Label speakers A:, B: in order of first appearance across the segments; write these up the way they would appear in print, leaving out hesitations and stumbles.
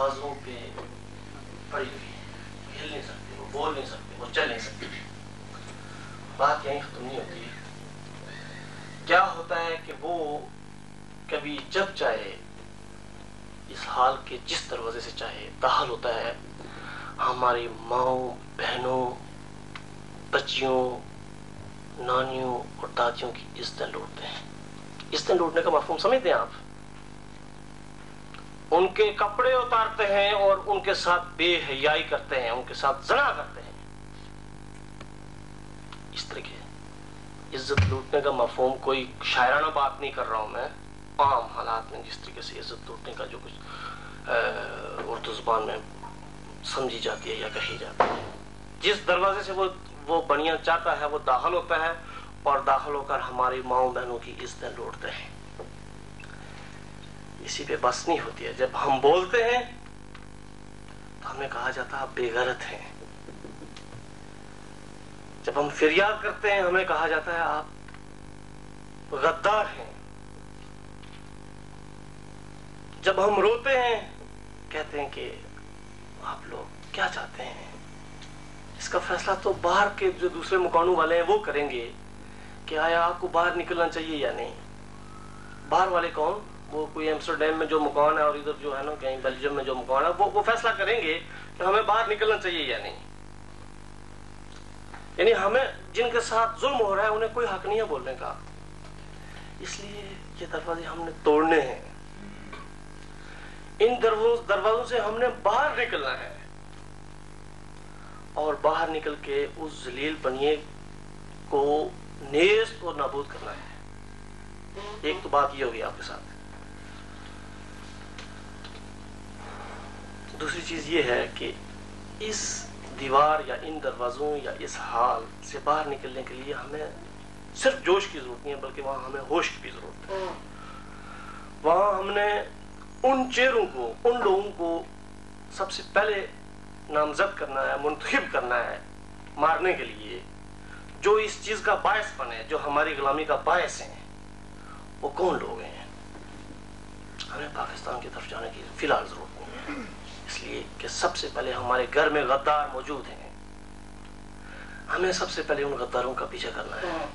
A: بازوں پہ پڑی ہوئی ہے، ہل نہیں سکتے، وہ بول نہیں سکتے، وہ چل نہیں سکتے. بات یہیں ختم نہیں ہوتی. کیا ہوتا ہے کہ وہ کبھی جب چاہے اس حال کے جس دروازے سے چاہے داخل ہوتا ہے، ہماری ماؤں، بہنوں، بچیوں، نانیوں اور دادیوں کی عزتیں لوٹتے ہیں. عزتیں لوٹنے کا مفہوم سمجھتے ہیں آپ؟ ان کے کپڑے اتارتے ہیں اور ان کے ساتھ بے حیائی کرتے ہیں، ان کے ساتھ زنا کرتے ہیں. اس طریقے عزت لوٹنے کا مفہوم کوئی شاعرانہ بات نہیں کر رہا ہوں میں، عام حالات میں جس طریقے سے عزت لوٹنے کا جو کچھ اردو زبان میں سمجھی جاتی ہے یا کہی جاتی ہے. جس دروازے سے وہ بنیاں چاہتا ہے وہ داخل ہوتا ہے اور داخل ہو کر ہماری ماؤں بہنوں کی عزتیں لوٹتے ہیں. اسی پہ بس نہیں ہوتی ہے. جب ہم بولتے ہیں تو ہمیں کہا جاتا ہے آپ بے غیرت ہیں. جب ہم فریاد کرتے ہیں ہمیں کہا جاتا ہے آپ غدار ہیں. جب ہم روتے ہیں کہتے ہیں کہ آپ لوگ کیا چاہتے ہیں. اس کا فیصلہ تو باہر کے جو دوسرے مکانوں والے ہیں وہ کریں گے کہ آیا آپ کو باہر نکلنا چاہیے یا نہیں. باہر والے کون؟ وہ کوئی ایمسٹرڈیم میں جو مکان ہے اور ادھر جو ہے نا کہیں بیلجیم میں جو مکان ہے وہ فیصلہ کریں گے کہ ہمیں باہر نکلنا چاہیے یا نہیں. یعنی ہمیں جن کے ساتھ ظلم ہو رہا ہے انہیں کوئی حق نہیں ہے بولنے کا. اس لیے یہ دروازے ہم نے توڑنے ہیں. ان دروازوں سے ہم نے باہر نکلنا ہے اور باہر نکل کے اس ذلیل بنیے کو نیست اور نابود کرنا ہے. ایک تو بات یہ ہوگی آپ کے ساتھ. دوسری چیز یہ ہے کہ اس دیوار یا ان دروازوں یا اس حال سے باہر نکلنے کے لیے ہمیں صرف جوش کی ضرورت نہیں ہے بلکہ وہاں ہمیں ہوش کی بھی ضرورت ہے. وہاں ہم نے ان چہروں کو، ان لوگوں کو سب سے پہلے نامزد کرنا ہے، منتخب کرنا ہے مارنے کے لیے جو اس چیز کا باعث بنے، جو ہماری غلامی کا باعث ہیں. وہ کون لوگ ہیں؟ ہمیں پاکستان کی طرف جانے کی فی الحال ضرورت نہیں ہے، اس لیے کہ سب سے پہلے ہمارے گھر میں غدار موجود ہیں. ہمیں سب سے پہلے ان غداروں کا پیچھا کرنا ہے.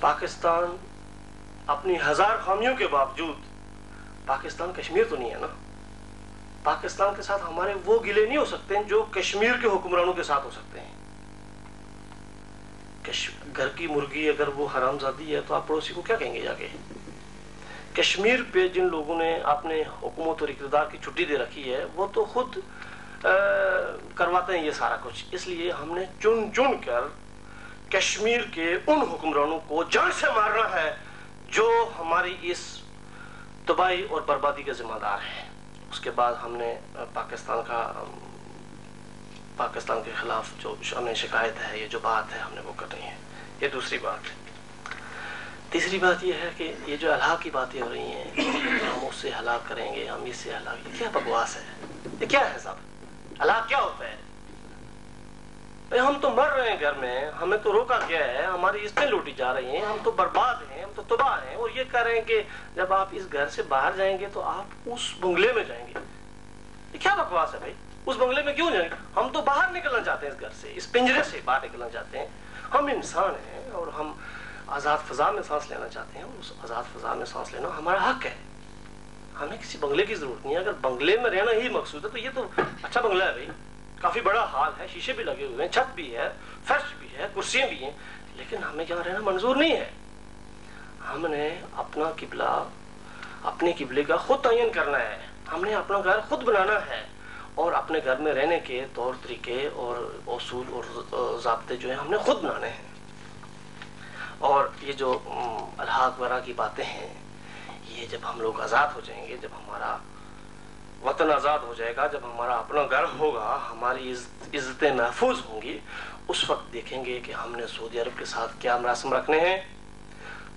A: پاکستان اپنی ہزار خامیوں کے باوجود پاکستان کشمیر تو نہیں ہے نا. پاکستان کے ساتھ ہمارے وہ گلے نہیں ہو سکتے ہیں جو کشمیر کے حکمرانوں کے ساتھ ہو سکتے ہیں. گھر کی مرغی اگر وہ حرامزادی ہے تو آپ پڑوسی کو کیا کہیں گے جا کے؟ کشمیر پہ جن لوگوں نے اپنے حکومت اور اقتدار کی چھٹی دے رکھی ہے وہ تو خود کرواتے ہیں یہ سارا کچھ. اس لیے ہم نے چن چن کر کشمیر کے ان حکمرانوں کو جان سے مارنا ہے جو ہماری اس تباہی اور بربادی کے ذمہ دار ہیں. اس کے بعد ہم نے پاکستان کے خلاف جو ہمیں شکایت ہے، یہ جو بات ہے ہم نے وہ کرنی ہے. یہ دوسری بات ہے. تیسری بات یہ ہے کہ یہ جو ہلاک کی باتیں ہو رہی ہیں، ہم اس سے ہلاک کریں گے، ہم اس سے ہلاک، یہ کیا بکواس ہے؟ یہ کیا ہے صاحب؟ ہلاک کیا ہوتا ہے؟ ہم تو مر رہے ہیں گھر میں، ہمیں تو روکا گیا ہے، ہماری عزتیں لوٹی جا رہی ہیں، ہم تو برباد ہیں، ہم تو تباہ ہیں. اور یہ کہہ رہے ہیں کہ جب آپ اس گھر سے باہر جائیں گے تو آپ اس بنگلے میں جائیں گے. یہ کیا بکواس ہے بھائی؟ اس بنگلے میں کیوں جائیں گے؟ ہم تو باہر نکلنا چاہتے ہیں اس گھر سے، اس پنجرے سے باہر نکلنا چاہتے ہیں. ہم انسان ہیں اور ہم آزاد فضا میں سانس لینا چاہتے ہیں. اس آزاد فضا میں سانس لینا ہمارا حق ہے. ہمیں کسی بنگلے کی ضرورت نہیں ہے. اگر بنگلے میں رہنا ہی مقصود ہے تو یہ تو اچھا بنگلہ ہے بھائی، کافی بڑا ہال ہے، شیشے بھی لگے ہوئے ہیں، چھت بھی ہے، فرش بھی ہے، کرسیاں بھی ہیں، لیکن ہمیں یہاں رہنا منظور نہیں ہے. ہم نے اپنا قبلہ، اپنے قبلے کا خود تعین کرنا ہے. ہم نے اپنا گھر خود بنانا ہے اور اپنے گھر میں رہنے کے طور طریقے اور اصول اور ضابطے جو ہیں ہم نے خود بنانے ہیں. اور یہ جو الحاق وغیرہ کی باتیں ہیں، یہ جب ہم لوگ آزاد ہو جائیں گے، جب ہمارا وطن آزاد ہو جائے گا، جب ہمارا اپنا گھر ہوگا، ہماری عزتیں محفوظ ہوں گی، اس وقت دیکھیں گے کہ ہم نے سعودی عرب کے ساتھ کیا مراسم رکھنے ہیں،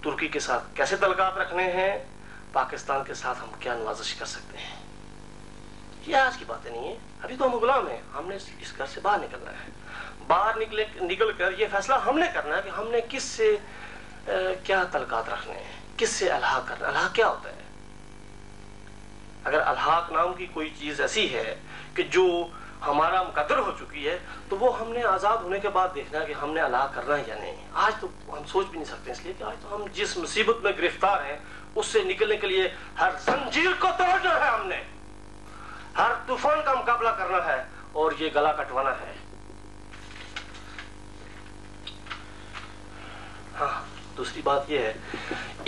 A: ترکی کے ساتھ کیسے تعلقات رکھنے ہیں، پاکستان کے ساتھ ہم کیا نوازش کر سکتے ہیں. یہ آج کی باتیں نہیں ہیں. ابھی تو ہم غلام ہیں. ہم نے اس گھر سے باہر نکلنا ہے. باہر نکل کر یہ فیصلہ ہم نے کرنا ہے کہ ہم نے کس سے کیا تعلقات رکھنے ہیں، کس سے الحاق کرنا. الحاق کیا ہوتا ہے؟ اگر الحاق نام کی کوئی چیز ایسی ہے کہ جو ہمارا مقدر ہو چکی ہے تو وہ ہم نے آزاد ہونے کے بعد دیکھنا ہے کہ ہم نے الحاق کرنا ہے یا نہیں. آج تو ہم سوچ بھی نہیں سکتے، اس لیے کہ آج تو ہم جس مصیبت میں گرفتار ہیں اس سے نکلنے کے لیے ہر زنجیر کو توڑنا ہے، ہم نے ہر طوفان کا مقابلہ کرنا ہے اور یہ گلا کٹوانا ہے. ہاں، دوسری بات یہ ہے،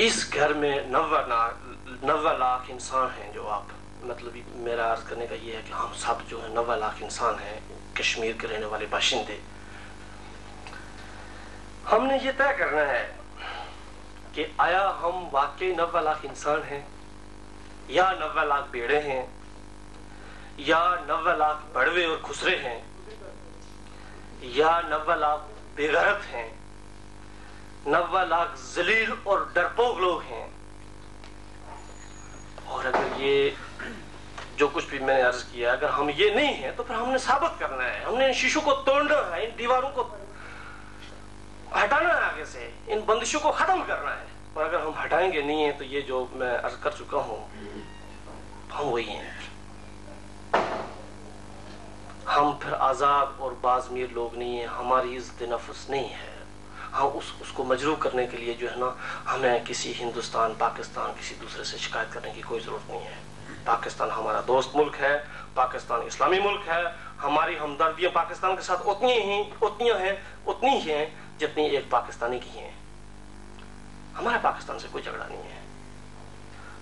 A: اس گھر میں 90 لاکھ انسان ہیں. جو آپ مطلب میرا عرض کرنے کا یہ ہے کہ ہم سب جو ہے 90 لاکھ انسان ہیں، کشمیر کے رہنے والے باشندے. ہم نے یہ طے کرنا ہے کہ آیا ہم واقعی 90 لاکھ انسان ہیں، یا 90 لاکھ بیڑے ہیں، یا 90 لاکھ بڑوے اور خسرے ہیں، یا 90 لاکھ بے غیرت ہیں، 90 لاکھ ذلیل اور ڈرپوک لوگ ہیں. اور اگر یہ جو کچھ بھی میں نے عرض کیا اگر ہم یہ نہیں ہیں تو پھر ہم نے ثابت کرنا ہے، ہم نے ان شیشوں کو توڑنا ہے، ان دیواروں کو ہٹانا ہے، آگے سے ان بندشوں کو ختم کرنا ہے. اور اگر ہم ہٹائیں گے نہیں ہیں تو یہ جو میں عرض کر چکا ہوں ہم وہی ہیں. ہم پھر آزاد اور بازمیر لوگ نہیں ہیں، ہماری عزت نفس نہیں ہے. ہم اس کو مجروح کرنے کے لیے جو ہے نا ہمیں کسی ہندوستان، پاکستان، کسی دوسرے سے شکایت کرنے کی کوئی ضرورت نہیں ہے. پاکستان ہمارا دوست ملک ہے، پاکستان اسلامی ملک ہے. ہماری ہمدردیاں پاکستان کے ساتھ اتنی ہی ہیں جتنی ایک پاکستانی کی ہیں. ہمارا پاکستان سے کوئی جھگڑا نہیں ہے.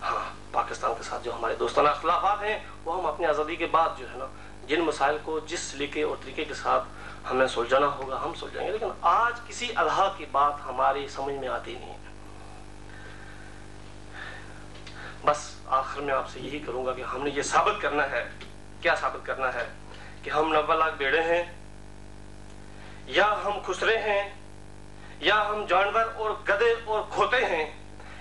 A: ہاں، پاکستان کے ساتھ جو ہمارے دوستانہ اختلافات ہیں وہ ہم اپنی آزادی کے بعد جو ہے نا جن مسائل کو جس سلیقے اور طریقے کے ساتھ ہمیں سلجھانا ہوگا ہم سلجھائیں گے. لیکن آج کسی الحاق کی بات ہماری سمجھ میں آتی نہیں ہے. بس آخر میں آپ سے یہی کروں گا کہ ہم نے یہ ثابت کرنا ہے. کیا ثابت کرنا ہے؟ کہ ہم 90 لاکھ بیڑے ہیں، یا ہم خسرے ہیں، یا ہم جانور اور گدھے اور کھوتے ہیں،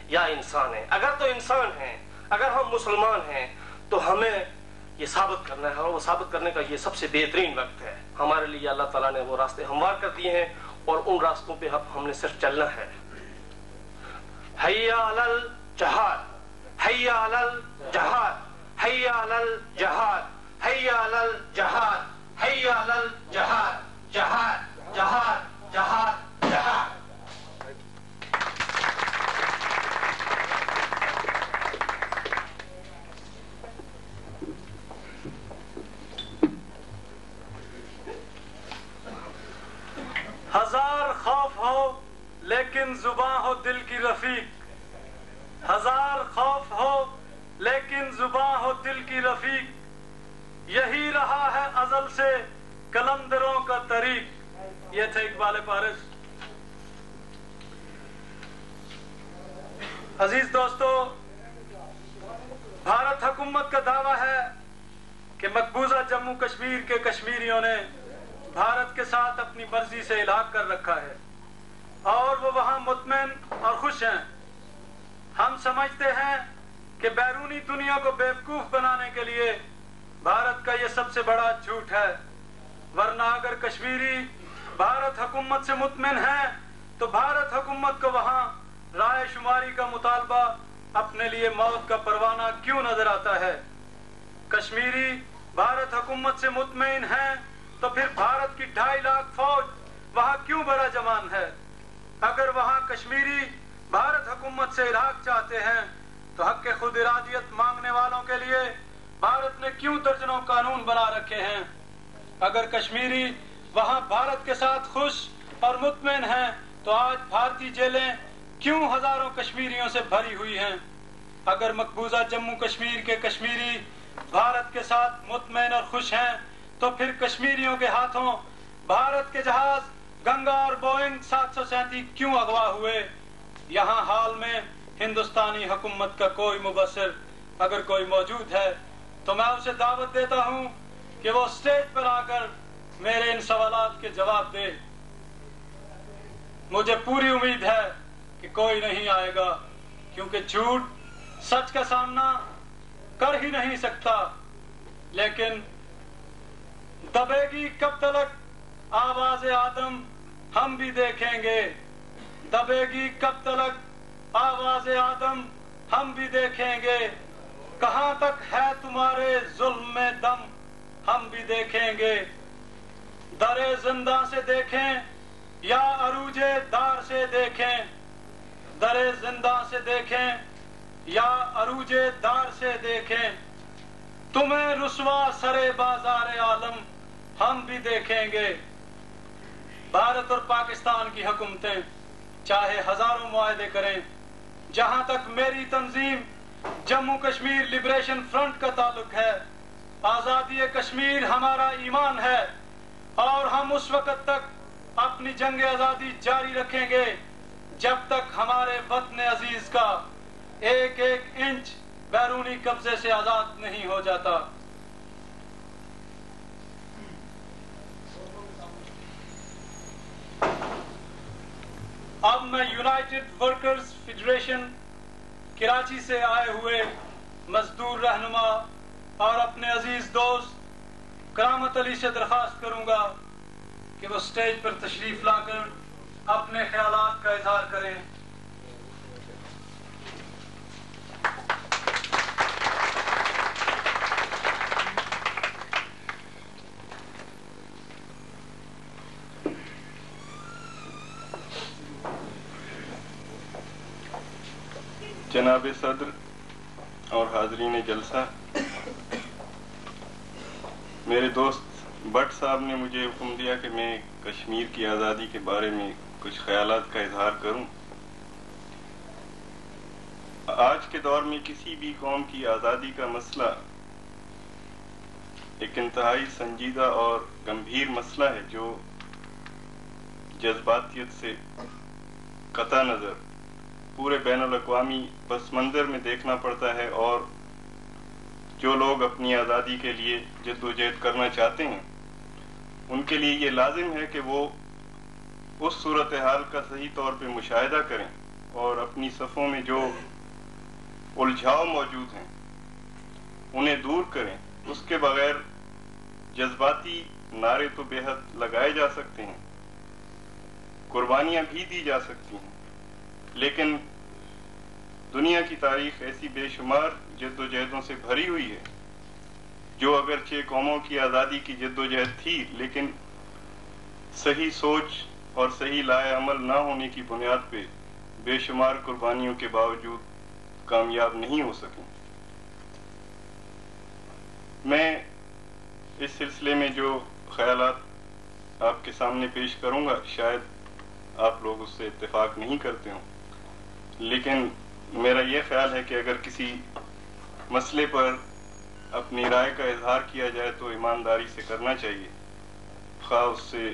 A: یا انسان ہیں. اگر تو انسان ہیں، اگر ہم مسلمان ہیں تو ہمیں یہ ثابت کرنا ہے. اور وہ ثابت کرنے کا یہ سب سے بہترین وقت ہے. ہمارے لیے اللہ تعالیٰ نے وہ راستے ہموار کر دیے ہیں اور ان راستوں پہ ہم نے صرف چلنا ہے. حیا علی الجہاد، حیا علی الجہاد، حیا علی الجہاد، حیا علی الجہاد، حیا علی الجہاد، جہاد جہاد جہاد جہاد.
B: ہزار خوف ہو لیکن زباں ہو دل کی رفیق، ہزار خوف ہو لیکن زباں ہو دل کی رفیق، یہی رہا ہے ازل سے قلندروں کا طریق. یہ تھے اقبال پارس. عزیز دوستو، بھارت حکومت کا دعویٰ ہے کہ مقبوضہ جموں کشمیر کے کشمیریوں نے بھارت کے ساتھ اپنی مرضی سے الحاق کر رکھا ہے اور وہ وہاں مطمئن اور خوش ہیں. ہم سمجھتے ہیں کہ بیرونی دنیا کو بیوقوف بنانے کے لیے بھارت کا یہ سب سے بڑا جھوٹ ہے. ورنہ اگر کشمیری بھارت حکومت سے مطمئن ہیں تو بھارت حکومت کو وہاں رائے شماری کا مطالبہ اپنے لیے موت کا پروانہ کیوں نظر آتا ہے؟ کشمیری بھارت حکومت سے مطمئن ہیں تو پھر بھارت کی 2.5 لاکھ فوج وہاں کیوں برا جمان ہے؟ اگر وہاں کشمیری بھارت حکومت سے الحاق چاہتے ہیں تو حق خود ارادیت مانگنے والوں کے لیے بھارت نے کیوں درجنوں قانون بنا رکھے ہیں؟ اگر کشمیری وہاں بھارت کے ساتھ خوش اور مطمئن ہیں تو آج بھارتی جیلیں کیوں ہزاروں کشمیریوں سے بھری ہوئی ہیں؟ اگر مقبوضہ جموں کشمیر کے کشمیری بھارت کے ساتھ مطمئن اور خوش ہیں تو پھر کشمیریوں کے ہاتھوں بھارت کے جہاز گنگا اور بوئنگ 737 کیوں اغوا ہوئے؟ یہاں حال میں ہندوستانی حکومت کا کوئی مبصر اگر کوئی موجود ہے تو میں اسے دعوت دیتا ہوں کہ وہ اسٹیج پر آ کر میرے ان سوالات کے جواب دے. مجھے پوری امید ہے کہ کوئی نہیں آئے گا، کیونکہ جھوٹ سچ کا سامنا کر ہی نہیں سکتا. لیکن دبے گی کب تلک آواز آدم ہم بھی دیکھیں گے، دبے گی کب تلک آواز آدم ہم بھی دیکھیں گے. कहाँ तक है तुम्हारे जुल्म में दम हम भी देखेंगे। दरे जिंदा से देखें या अरूजे दार से देखें, दरे जिंदा से देखें या अरूजे दार से देखें, तुम्हें रुसवा सरे बाजार आलम हम भी देखेंगे। भारत और पाकिस्तान की हुकूमतें चाहे हजारों मुआहदे करें, जहां तक मेरी तंजीम जम्मू कश्मीर लिबरेशन फ्रंट का ताल्लुक है, आजादी कश्मीर हमारा ईमान है और हम उस वक्त तक अपनी जंग आजादी जारी रखेंगे जब तक हमारे वतन अजीज का एक एक इंच बैरूनी कब्जे से आजाद नहीं हो जाता। अब मैं यूनाइटेड वर्कर्स फेडरेशन कराची से आए हुए मजदूर रहनुमा और अपने अजीज दोस्त करामत अली से दरख्वास्त करूंगा कि वो स्टेज पर तशरीफ लाकर अपने ख्यालात का इजहार करें।
C: जनाब सदर और हाजरीन जलसा, मेरे दोस्त भट्ट साहब ने मुझे हुक्म दिया कि मैं कश्मीर की आज़ादी के बारे में कुछ ख्यालात का इजहार करूं। आज के दौर में किसी भी कौम की आज़ादी का मसला एक इंतहाई संजीदा और गंभीर मसला है जो जज्बातियत से कता नज़र पूरे बैनुल-अक़वामी पस मंज़र में देखना पड़ता है, और जो लोग अपनी आज़ादी के लिए जद्दोजहद करना चाहते हैं उनके लिए ये लाजिम है कि वो उस सूरत हाल का सही तौर पे मुशाहिदा करें और अपनी सफ़ों में जो उलझाव मौजूद हैं उन्हें दूर करें। उसके बगैर जज्बाती नारे तो बेहद लगाए जा सकते हैं, कुर्बानियां भी दी जा सकती हैं, लेकिन दुनिया की तारीख ऐसी बेशुमार जद्दोजहदों से भरी हुई है जो अगरचे कौमों की आज़ादी की जद्दोजहद थी, लेकिन सही सोच और सही लाए अमल ना होने की बुनियाद पे बेशुमार कुर्बानियों के बावजूद कामयाब नहीं हो सके। मैं इस सिलसिले में जो ख्यालात आपके सामने पेश करूंगा शायद आप लोग उससे इत्तेफाक नहीं करते हों, लेकिन मेरा यह ख्याल है कि अगर किसी मसले पर अपनी राय का इजहार किया जाए तो ईमानदारी से करना चाहिए, ख्वाह उससे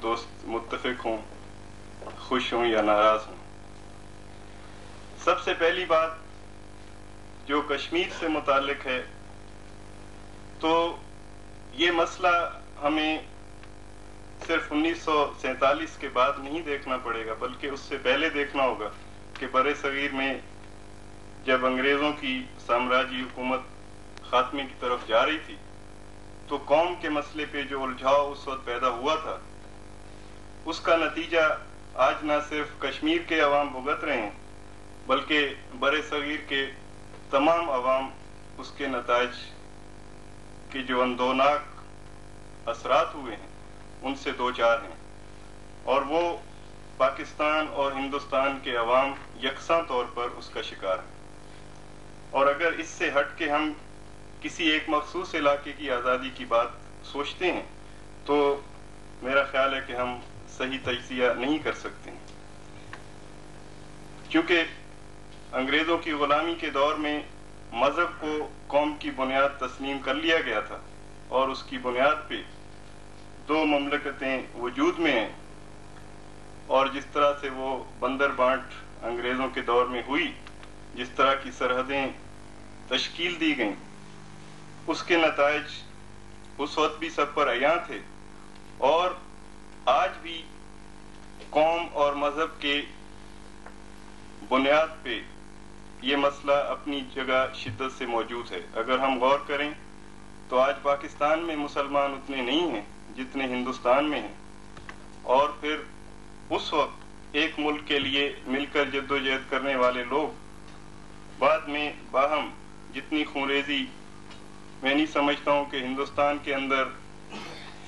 C: दोस्त मुत्तफिक हों, खुश हों या नाराज हों। सबसे पहली बात जो कश्मीर से मुताल्लिक है, तो ये मसला हमें सिर्फ 1947 के बाद नहीं देखना पड़ेगा, बल्कि उससे पहले देखना होगा कि बड़े सगीर में जब अंग्रेजों की साम्राज्य हुकूमत खात्मे की तरफ जा रही थी तो कौम के मसले पे जो उलझाव उस वक्त पैदा हुआ था उसका नतीजा आज ना सिर्फ कश्मीर के अवाम भुगत रहे हैं बल्कि बड़े सगीर के तमाम अवाम उसके नताज के जो अंदोनाक असरात हुए हैं उनसे दो चार हैं, और वो पाकिस्तान और हिंदुस्तान के अवाम यकसा तौर पर उसका शिकार है। और अगर इससे हट के हम किसी एक मखसूस इलाके की आज़ादी की बात सोचते हैं तो मेरा ख्याल है कि हम सही तजज़िया नहीं कर सकते हैं, क्योंकि अंग्रेजों की गुलामी के दौर में मजहब को कौम की बुनियाद तस्लीम कर लिया गया था और उसकी बुनियाद पे दो ममलकतें वजूद में हैं, और जिस तरह से वो बंदर बांट अंग्रेजों के दौर में हुई, जिस तरह की सरहदें तश्कील दी गईं, उसके नताइज उस वक्त भी सब पर अयां थे, और आज भी कौम और मजहब के बुनियाद पे ये मसला अपनी जगह शिद्दत से मौजूद है। अगर हम गौर करें तो आज पाकिस्तान में मुसलमान उतने नहीं हैं जितने हिंदुस्तान में हैं, और फिर उस वक्त एक मुल्क के लिए मिलकर जद्दोजहद करने वाले लोग बाद में बाहम जितनी खूंरेजी मैं नहीं समझता हूँ कि हिंदुस्तान के अंदर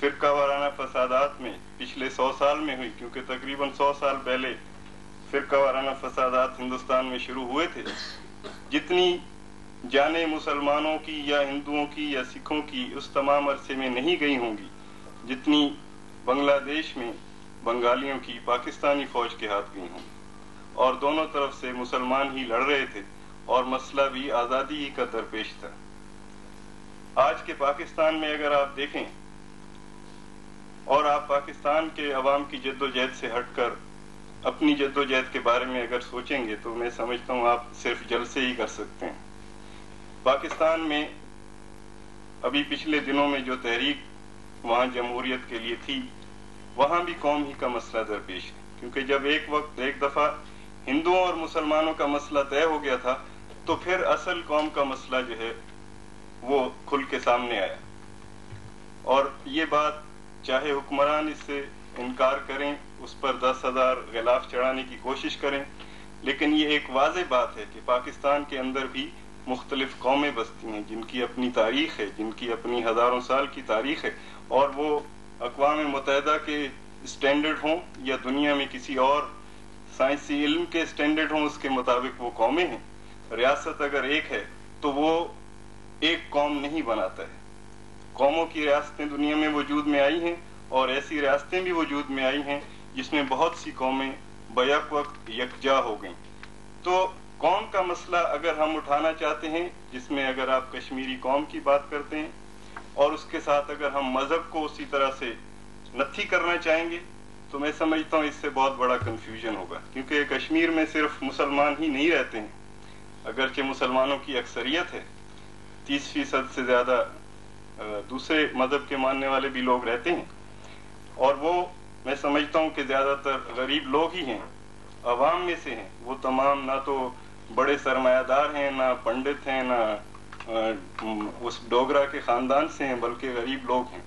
C: फिरका वाराना फसादात में पिछले 100 साल में हुई, क्योंकि तकरीबन 100 साल पहले फिरका वाराना फसादात हिंदुस्तान में शुरू हुए थे, जितनी जाने मुसलमानों की या हिंदुओं की या सिखों की उस तमाम अरसे में नहीं गई होंगी जितनी बांग्लादेश में बंगालियों की पाकिस्तानी फौज के हाथ गई होंगी। और दोनों तरफ से मुसलमान ही लड़ रहे थे और मसला भी आज़ादी ही का दरपेश था। आज के पाकिस्तान में अगर आप देखें और आप पाकिस्तान के अवाम की जद्दोजहद से हटकर अपनी जद्दोजहद के बारे में अगर सोचेंगे तो मैं समझता हूँ आप सिर्फ जलसे ही कर सकते हैं। पाकिस्तान में अभी पिछले दिनों में जो तहरीक वहाँ जमहूरियत के लिए थी, वहाँ भी कौम ही का मसला दरपेश है, क्योंकि जब एक दफा हिंदुओं और मुसलमानों का मसला तय हो गया था तो फिर असल कौम का मसला जो है वो खुल के सामने आया। और ये बात चाहे हुक्मरान इससे इनकार करें, उस पर 10,000 गिलाफ चढ़ाने की कोशिश करें, लेकिन ये एक वाज़ेह बात है कि पाकिस्तान के अंदर भी मुख्तलिफ कौमें बसती हैं जिनकी अपनी तारीख है, जिनकी अपनी हजारों साल की तारीख है, और वो अक़वाम मुत्तहिदा के स्टैंडर्ड हों या दुनिया में किसी और साइंसी इल्म के स्टैंडर्ड हों, उसके मुताबिक वो कौमें हैं। रियासत अगर एक है तो वो एक कौम नहीं बनाता है। कौमों की रियासतें दुनिया में वजूद में आई हैं और ऐसी रियासतें भी वजूद में आई हैं जिसमें बहुत सी कौमें बैक वक्त यकजा हो गईं। तो कौम का मसला अगर हम उठाना चाहते हैं, जिसमें अगर आप कश्मीरी कौम की बात करते हैं और उसके साथ अगर हम मजहब को उसी तरह से नत्थी करना चाहेंगे, तो मैं समझता हूँ इससे बहुत बड़ा कंफ्यूजन होगा, क्योंकि कश्मीर में सिर्फ मुसलमान ही नहीं रहते हैं। अगरचे मुसलमानों की अक्सरियत है, 30% से ज्यादा दूसरे मजहब के मानने वाले भी लोग रहते हैं, और वो मैं समझता हूँ कि ज्यादातर गरीब लोग ही हैं, अवाम में से हैं। वो तमाम ना तो बड़े सरमायादार हैं, ना पंडित हैं, ना उस डोगरा के खानदान से हैं, बल्कि गरीब लोग हैं।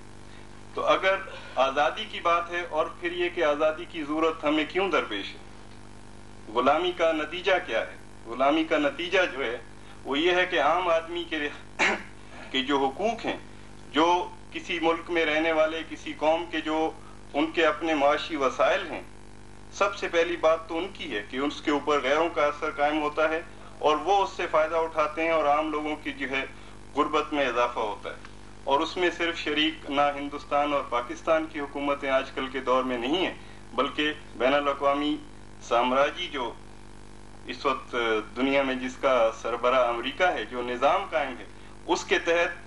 C: तो अगर आज़ादी की बात है और फिर ये कि आज़ादी की ज़रूरत हमें क्यों दरपेश है, गुलामी का नतीजा क्या है? गुलामी का नतीजा जो है वो ये है कि आम आदमी के जो हुकूक हैं, जो किसी मुल्क में रहने वाले किसी कौम के जो उनके अपने माशी वसाइल हैं, सबसे पहली बात तो उनकी है कि उसके ऊपर गैरों का असर कायम होता है और वो उससे फ़ायदा उठाते हैं, और आम लोगों की जो है गुर्बत में इजाफा होता है। और उसमें सिर्फ शरीक ना हिंदुस्तान और पाकिस्तान की हुकूमतें आजकल के दौर में नहीं है, बल्कि बैनुल-अक़वामी साम्राज्य जो इस वक्त दुनिया में जिसका सरबरा अमेरिका है, जो निज़ाम कायम है, उसके तहत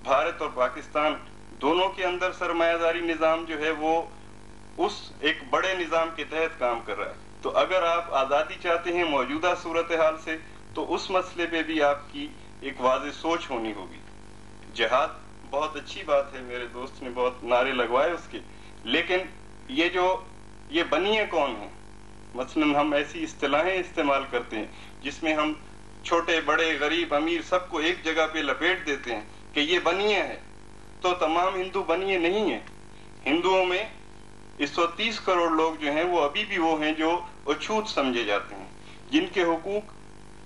C: भारत और पाकिस्तान दोनों के अंदर सरमायादारी निज़ाम जो है वो उस एक बड़े निज़ाम के तहत काम कर रहा है। तो अगर आप आज़ादी चाहते हैं मौजूदा सूरत हाल से, तो उस मसले पे भी आपकी एक वाज़ेह सोच होनी होगी। जिहाद बहुत अच्छी बात है, मेरे दोस्त ने बहुत नारे लगवाए उसके, लेकिन ये बनिए कौन है? मसलन हम ऐसी इस्तिलाहें इस्तेमाल करते हैं जिसमें हम छोटे बड़े गरीब अमीर सबको एक जगह पे लपेट देते हैं कि ये बनिए है। तो तमाम हिंदू बनिए नहीं है। हिंदुओं में 130 करोड़ लोग जो हैं वो अभी भी वो हैं जो अछूत समझे जाते हैं, जिनके हुकूक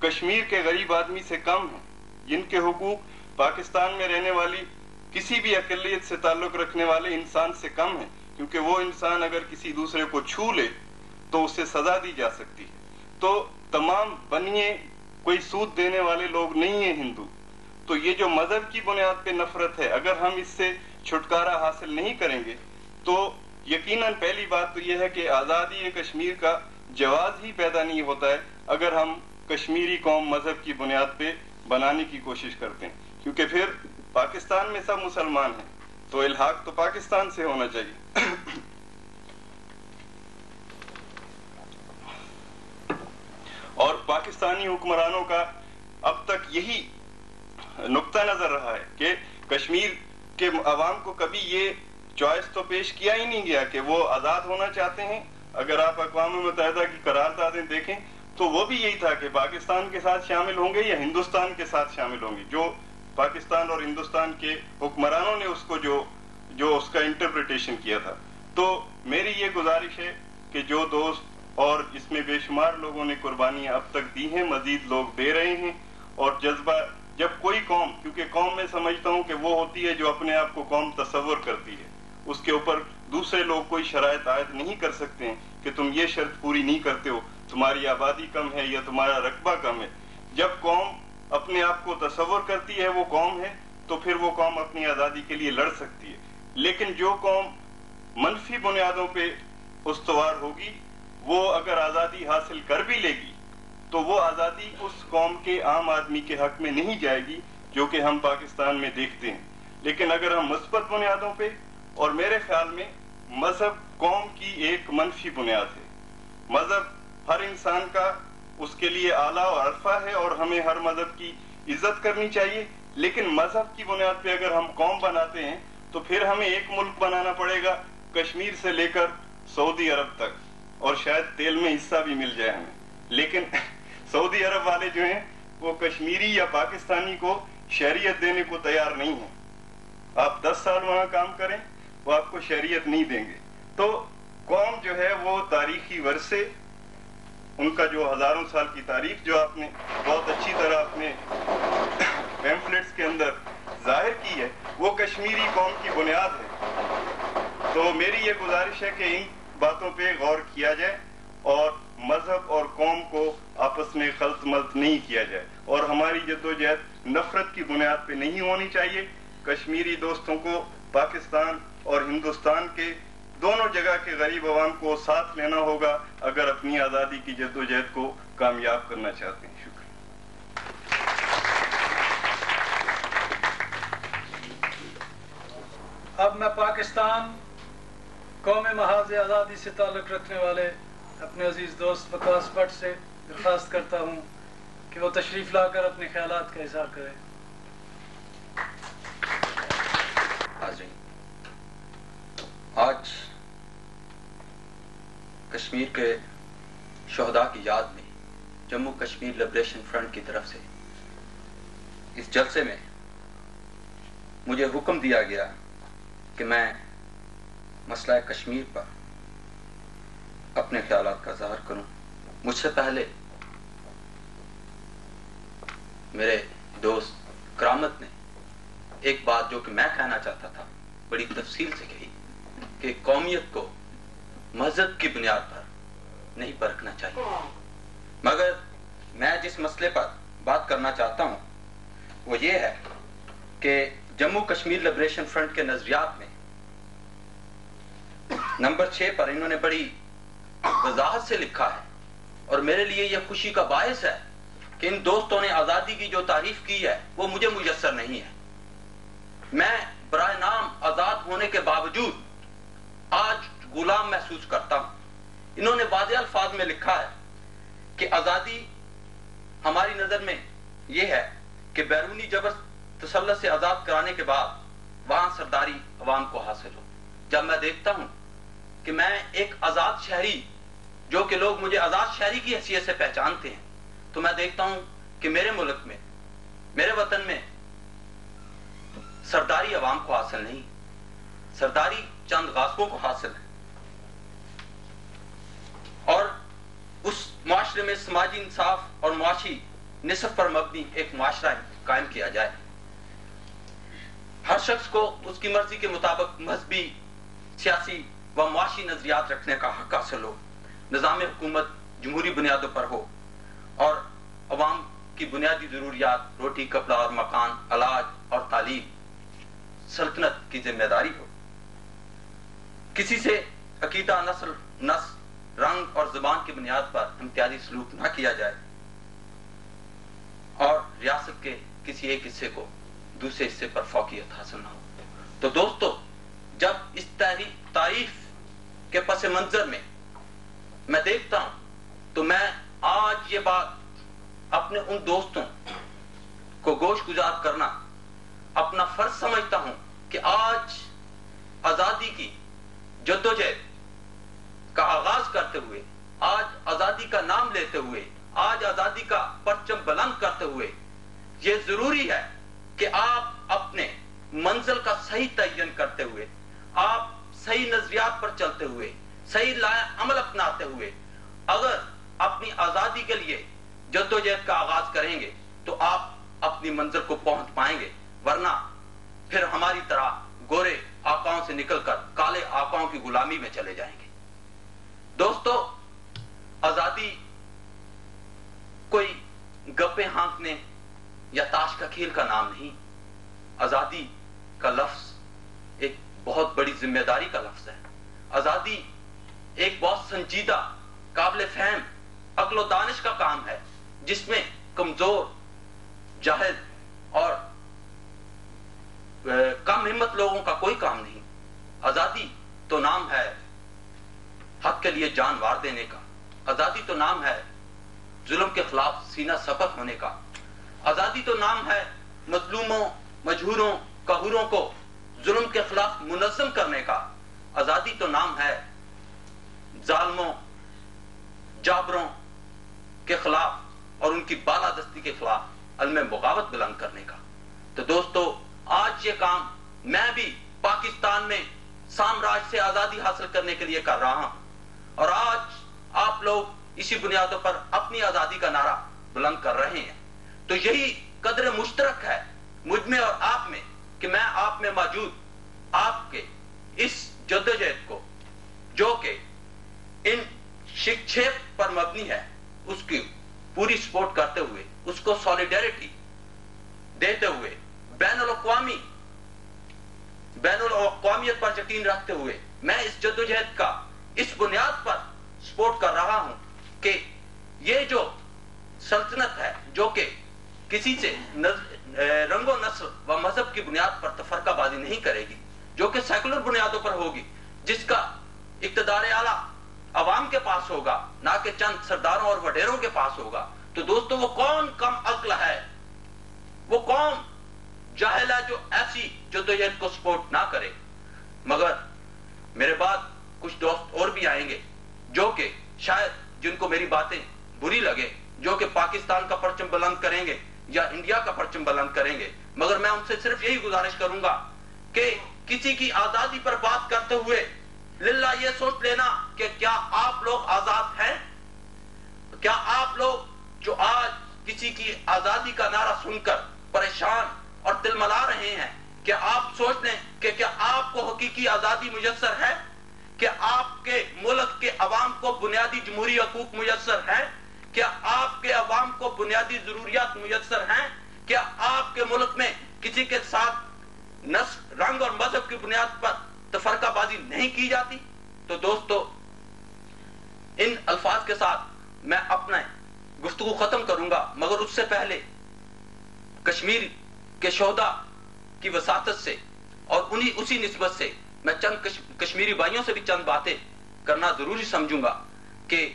C: कश्मीर के गरीब आदमी से कम हैं, जिनके हुकूक पाकिस्तान में रहने वाली किसी भी अक़लियत से ताल्लुक रखने वाले इंसान से कम है, क्योंकि वो इंसान अगर किसी दूसरे को छू ले तो उसे सजा दी जा सकती है। तो तमाम बनिए कोई सूद देने वाले लोग नहीं है हिंदू। तो ये जो मजहब की बुनियाद पे नफरत है, अगर हम इससे छुटकारा हासिल नहीं करेंगे तो यकीनन पहली बात तो यह है कि आज़ादी कश्मीर का जवाज ही पैदा नहीं होता है अगर हम कश्मीरी कौम मजहब की बुनियाद पे बनाने की कोशिश करते हैं, क्योंकि फिर पाकिस्तान में सब मुसलमान हैं तो इल्हाक तो पाकिस्तान से होना चाहिए। और पाकिस्तानी हुक्मरानों का अब तक यही नुक्ता नजर रहा है कि कश्मीर के अवाम को कभी ये चॉइस तो पेश किया ही नहीं गया कि वो आजाद होना चाहते हैं। अगर आप अक़वाम मुत्तहिदा की करारदादें देखें तो वो भी यही था कि पाकिस्तान के साथ शामिल होंगे या हिंदुस्तान के साथ शामिल होंगे। जो पाकिस्तान और हिंदुस्तान के हुक्मरानों ने उसको जो उसका इंटरप्रिटेशन किया था। तो मेरी ये गुजारिश है कि जो दोस्त और इसमें बेशुमार लोगों ने कुर्बानियां अब तक दी हैं, मजीद लोग दे रहे हैं, और जज्बा जब कोई कौम, क्योंकि कौम में समझता हूँ कि वो होती है जो अपने आप को कौम तस्वर करती है, उसके ऊपर दूसरे लोग कोई शराइत आयद नहीं कर सकते हैं कि तुम ये शर्त पूरी नहीं करते हो, तुम्हारी आबादी कम है या तुम्हारा रकबा कम है। जब कौम अपने आप को तस्वर करती है वो कौम है, तो फिर वो कौम अपनी आज़ादी के लिए लड़ सकती है। लेकिन जो कौम मनफी बुनियादों पे उस्तवार होगी, वो अगर आज़ादी हासिल कर भी लेगी तो वो आज़ादी उस कौम के आम आदमी के हक में नहीं जाएगी, जो कि हम पाकिस्तान में देखते हैं। लेकिन अगर हम मुस्बत बुनियादों पे, और मेरे ख्याल में मजहब कौम की एक मनफी बुनियाद है। मजहब हर इंसान का उसके लिए आला और अरफा है और हमें हर मजहब की इज्जत करनी चाहिए। लेकिन मजहब की बुनियाद पे अगर हम कौम बनाते हैं तो फिर हमें एक मुल्क बनाना पड़ेगा, कश्मीर से लेकर सऊदी अरब तक, और शायद तेल में हिस्सा भी मिल जाए हमें। लेकिन सऊदी अरब वाले जो हैं वो कश्मीरी या पाकिस्तानी को शरीयत देने को तैयार नहीं है। आप 10 साल वहां काम करें, वो आपको शरीयत नहीं देंगे। तो कौम जो है वो तारीखी वर्से, उनका जो हजारों साल की तारीख जो आपने बहुत अच्छी तरह अपने पैम्फलेट्स के अंदर जाहिर की है, वो कश्मीरी कौम की बुनियाद है। तो मेरी ये गुजारिश है कि इन बातों पे गौर किया जाए और मजहब और कौम को आपस में खल्त मल्त नहीं किया जाए, और हमारी जद्दोजहद नफरत की बुनियाद पे नहीं होनी चाहिए। कश्मीरी दोस्तों को पाकिस्तान और हिंदुस्तान के दोनों जगह के गरीब अवाम को साथ लेना होगा अगर अपनी आज़ादी की जद्दोजहद को कामयाब करना चाहते हैं। शुक्रिया।
B: अब मैं पाकिस्तान कौम महाज आज़ादी से ताल्लुक़ रखने वाले अपने अजीज़ दोस्त वकास भट्ट से दरख्वास्त करता हूँ कि वो तशरीफ़ लाकर अपने ख्यालात का इज़हार करें।
D: हाज़रीन, आज कश्मीर के शहदा की याद में जम्मू कश्मीर लिबरेशन फ्रंट की तरफ से इस जलसे में मुझे हुक्म दिया गया कि मैं मसला कश्मीर पर अपने ख्यालात का इज़हार करूं। मुझसे पहले मेरे दोस्त करामत ने एक बात जो कि मैं कहना चाहता था बड़ी तफसील से कही कि कौमियत को मजहब की बुनियाद पर नहीं परखना चाहिए। मगर मैं जिस मसले पर बात करना चाहता हूं वो ये है कि जम्मू कश्मीर लिबरेशन फ्रंट के नजरियात में नंबर 6 पर इन्होंने बड़ी वजाहत से लिखा है, और मेरे लिए यह खुशी का बायस है कि इन दोस्तों ने आजादी की जो तारीफ की है वो मुझे मुयस्सर नहीं है। मैं बराए नाम आजाद होने के बावजूद आज गुलाम महसूस करता हूं। इन्होंने वाज़ेह अल्फाज में लिखा है कि आजादी हमारी नजर में यह है कि बैरूनी जबर तसल्लुत से आजाद कराने के बाद वहां सरदारी अवाम को हासिल हो। जब मैं देखता हूं कि मैं एक आजाद शहरी, जो कि लोग मुझे आजाद शहरी की हैसियत से पहचानते हैं, तो मैं देखता हूं कि मेरे मुल्क में, मेरे वतन में सरदारी अवाम को हासिल नहीं, सरदारी चंद गासबों को हासिल है। और उस मुआशरे में समाजी इंसाफ और मुआशी निस्फ पर मबनी एक मुआशरा कायम किया जाए। हर शख्स को उसकी मर्जी के मुताबिक मजहबी, सियासी व मुआशी नजरियात रखने का हक हासिल हो, निज़ाम हुकूमत जमहूरी बुनियादों पर हो, और अवाम की बुनियादी जरूरियात रोटी, कपड़ा और मकान, इलाज और तालीम सल्तनत की जिम्मेदारी हो। किसी से अकीदा, नस्ल, रंग और जुबान की बुनियाद पर इम्तियाजी सलूक न किया जाए, और रियासत के किसी एक हिस्से को दूसरे हिस्से पर फौकियत हासिल न हो। तो दोस्तों, जब इस तारीफ के पस मंजर में मैं देखता हूं तो मैं आज ये बात अपने उन दोस्तों को गोश गुजार करना अपना फर्ज समझता हूं कि आज आजादी की जद्दोजहद का आगाज करते हुए, आज आजादी का नाम लेते हुए, आज आजादी का परचम बुलंद करते हुए ये जरूरी है कि आप अपने मंजिल का सही तयन करते हुए, आप सही नजरियात पर चलते हुए, सही अमल अपनाते हुए अगर अपनी आजादी के लिए जद्दोजहद का आगाज करेंगे तो आप اپنی منزل کو پہنچ پائیں گے، ورنہ پھر ہماری طرح گورے آقاؤں سے نکل کر کالے آقاؤں کی غلامی میں چلے جائیں گے۔ دوستو، آزادی کوئی گپے ہانکنے یا تاش کا کھیل کا نام نہیں۔ آزادی کا لفظ ایک بہت بڑی ذمہ داری کا لفظ ہے۔ آزادی ایک بہت سنجیدہ، قابل فہم، عقل و دانش کا کام ہے، جس میں کمزور، جاہل اور کم ہمت لوگوں کا کوئی کام نہیں۔ آزادی تو نام ہے حق کے لیے جان وار دینے کا۔ آزادی تو نام ہے ظلم کے خلاف سینہ سپر ہونے کا۔ آزادی تو نام ہے مظلوموں، مجہوروں، قہوروں کو ظلم کے خلاف منظم کرنے کا۔ آزادی تو نام ہے ظالموں، جابروں کے خلاف اور ان کی بالادستی کے خلاف علم بغاوت بلند کرنے کا۔ تو دوستو، آج یہ کام میں بھی پاکستان میں سامراج سے آزادی حاصل کرنے کے لیے کر رہا ہوں، اور آج آپ لوگ اسی بنیادوں پر اپنی آزادی کا نعرہ بلند کر رہے ہیں۔ تو یہی قدر مشترک ہے مجھ میں اور آپ میں کہ میں آپ میں موجود آپ کے اس جدوجہد کو، جو کہ ان شکچھیپ پر مبنی ہے، اس کی پوری سپورٹ کرتے ہوئے، اس کو سولیڈیرٹی دیتے ہوئے، بین الاقوامیت پر یقین رکھتے ہوئے میں اس جدوجہد کا اس بنیاد پر سپورٹ کر رہا ہوں کہ یہ جو سلطنت ہے، جو کہ کسی سے رنگ و نسل و مذہب کی بنیاد پر تفرقہ بازی نہیں کرے گی، جو کہ سیکولر بنیادوں پر ہوگی، جس کا اقتدار اعلیٰ عوام کے پاس ہوگا، نہ کہ چند سرداروں اور وڈیروں کے پاس ہوگا، تو دوستو وہ کون کم عقل ہے، وہ کون جاہل ہے جو ایسی جدوجہد کو سپورٹ نہ کرے؟ مگر میرے بعد کچھ دوست اور بھی آئیں گے جو کہ شاید جن کو میری باتیں بری لگے، جو کہ پاکستان کا پرچم بلند کریں گے یا انڈیا کا پرچم بلند کریں گے، مگر میں ان سے صرف یہی گزارش کروں گا کہ کسی کی آزادی پر بات کرتے ہوئے للہ یہ سوچ لینا کہ کیا آپ لوگ آزاد ہیں؟ کیا آپ لوگ جو آج کسی کی آزادی کا نعرہ سن کر پریشان اور دل ملا رہے ہیں، کیا آپ سوچ لیں کہ کیا آپ کو حقیقی آزادی میسر ہے؟ کیا آپ کے ملک کے عوام کو بنیادی جمہوری حقوق میسر ہیں؟ کیا آپ کے عوام کو بنیادی ضروریات میسر ہیں؟ کیا آپ کے ملک میں کسی کے ساتھ نسل، رنگ اور مذہب کی بنیاد پر تفرقہ بازی نہیں کی جاتی؟ تو دوستو، ان الفاظ کے ساتھ میں اپنا گفتگو ختم کروں گا، مگر اس سے پہلے کشمیر کے شہداء کی وساطت سے اور اسی نسبت سے میں چند کشمیری بھائیوں سے بھی چند باتیں کرنا ضروری سمجھوں گا کہ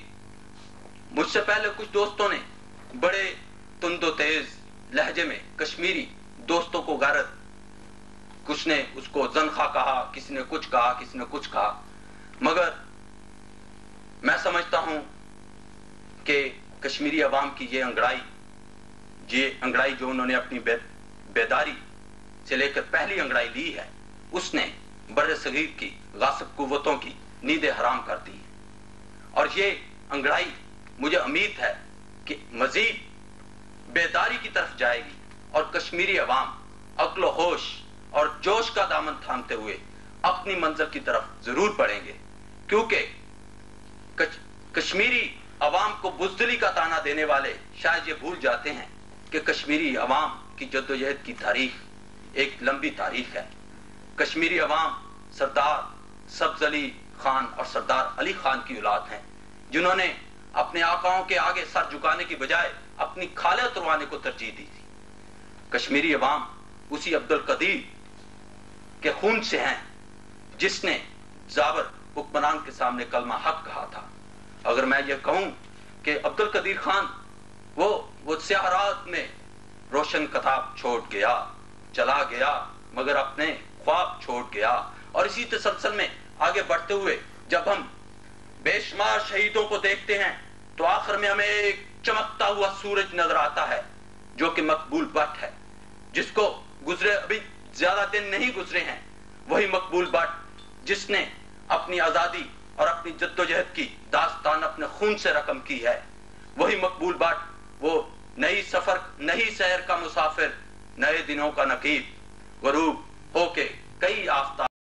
D: مجھ سے پہلے کچھ دوستوں نے بڑے تند و تیز لہجے میں کشمیری دوستوں کو غیرت، کچھ نے اس کو زنخواہ کہا، کسی نے کچھ کہا، کسی نے کچھ کہا، مگر میں سمجھتا ہوں کہ کشمیری عوام کی یہ انگڑائی جو انہوں نے اپنی بیداری سے لے کر پہلی انگڑائی لی ہے، اس نے بر صغیر کی غاصب قوتوں کی نیندیں حرام کر دی ہیں، اور یہ انگڑائی مجھے امید ہے کہ مزید بیداری کی طرف جائے گی، اور کشمیری عوام عقل و ہوش اور جوش کا دامن تھامتے ہوئے اپنی منزل کی طرف ضرور بڑھیں گے، کیونکہ کشمیری عوام کو بزدلی کا تانا دینے والے شاید یہ بھول جاتے ہیں کہ کشمیری عوام کی جدوجہد کی تاریخ ایک لمبی تاریخ ہے۔ کشمیری عوام سردار سبز علی خان اور سردار علی خان کی اولاد ہیں، جنہوں نے اپنے آقاؤں کے آگے سر جھکانے کی بجائے اپنی کھالیں اتروانے کو ترجیح دی تھی۔ کشمیری عوام اسی عبد القدیر کے خون سے ہیں جس نے زابر حکمران کے سامنے کلمہ حق کہا تھا۔ اگر میں یہ کہوں کہ عبد القدیر خان وہ سیاہ رات میں روشن کتاب چھوڑ گیا، چلا گیا، مگر اپنے خواب چھوڑ گیا، اور اسی تسلسل میں آگے بڑھتے ہوئے جب ہم بے شمار شہیدوں کو دیکھتے ہیں تو آخر میں ہمیں ایک چمکتا ہوا سورج نظر آتا ہے جو کہ مقبول بٹ ہے، جس کو گزرے ابھی زیادہ دن نہیں گزرے ہیں، وہی مقبول بٹ جس نے اپنی آزادی اور اپنی جدوجہد کی داستان اپنے خون سے رقم کی ہے، وہی مقبول بٹ وہ نئی سحر کا مسافر، نئے دنوں کا نقیب، غروب ہو کے